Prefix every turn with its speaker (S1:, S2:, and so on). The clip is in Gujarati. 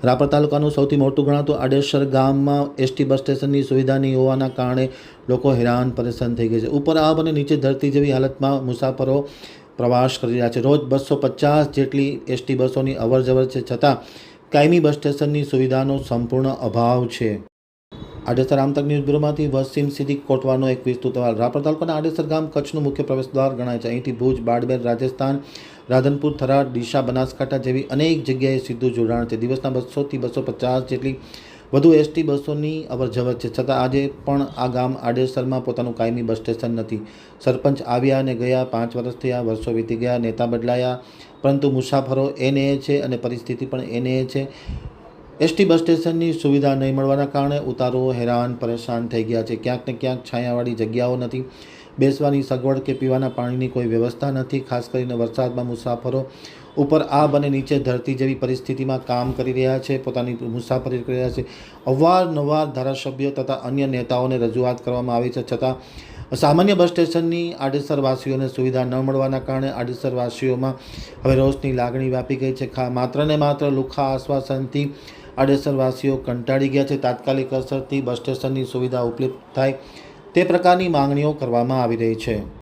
S1: રાપર તાલુકાનું સૌથી મોટું ગણાતું આડેસર ગામમાં એસટી બસ સ્ટેશનની સુવિધા નહીં હોવાના કારણે લોકો હેરાન પરેશાન થઈ ગયા છે. ઉપર આબ અને નીચે ધરતી જેવી હાલતમાં મુસાફરો પ્રવાસ કરી રહ્યા છે. રોજ 250 જેટલી એસટી બસોની અવરજવર છે, છતાં કાયમી બસ સ્ટેશનની સુવિધાનો સંપૂર્ણ અભાવ છે. આડેસર આમતક ન્યૂઝ બ્યુરોમાંથી વસીમ સિદ્દીક કોટવાનો એક વિસ્તૃત અહેવાલ. રાપર તાલુકાના આડેસર ગામ કચ્છનું મુખ્ય પ્રવેશદ્વાર ગણાય છે. અહીંથી ભુજ, બાડમેર, રાજસ્થાન, રાધનપુર, થરાદ, ડીસા, બનાસકાંઠા જેવી અનેક જગ્યાએ સીધું જોડાણ છે. દિવસના 200 થી 250 જેટલી વધુ એસટી બસોની અવરજવર છે, છતાં આજે પણ આ ગામ આડેસરમાં પોતાનું કાયમી બસ સ્ટેશન નથી. સરપંચ આવ્યા અને ગયા, 5 વર્ષ થયા, વર્ષો વીતી ગયા, નેતા બદલાયા, પરંતુ મુસાફરો એને છે અને પરિસ્થિતિ પણ એને છે. એસટી બસ સ્ટેશનની સુવિધા નહીં મળવાના કારણે ઉતારુઓ હેરાન પરેશાન થઈ ગયા છે. ક્યાંક ને ક્યાંક છાયાવાળી જગ્યાઓ નથી, બેસવાની સગવડ કે પીવાના પાણીની કોઈ વ્યવસ્થા નથી. ખાસ કરીને વરસાદમાં મુસાફરો ઉપર આબ અને નીચે ધરતી જેવી પરિસ્થિતિમાં કામ કરી રહ્યા છે, પોતાની મુસાફરી કરી રહ્યા છે. અવારનવાર ધારાસભ્યો તથા અન્ય નેતાઓને રજૂઆત કરવામાં આવી છે, છતાં સામાન્ય બસ સ્ટેશનની આડેસરવાસીઓને સુવિધા ન મળવાના કારણે આડેસરવાસીઓમાં હવે રોષની લાગણી વ્યાપી ગઈ છે. માત્ર ને માત્ર લુખ્ખા આશ્વાસનથી આડેસરવાસીઓ કંટાળી ગયા છે. તાત્કાલિક અસરથી બસ સ્ટેશનની સુવિધા ઉપલબ્ધ થાય તે પ્રકારની માંગણીઓ કરવામાં આવી રહી છે.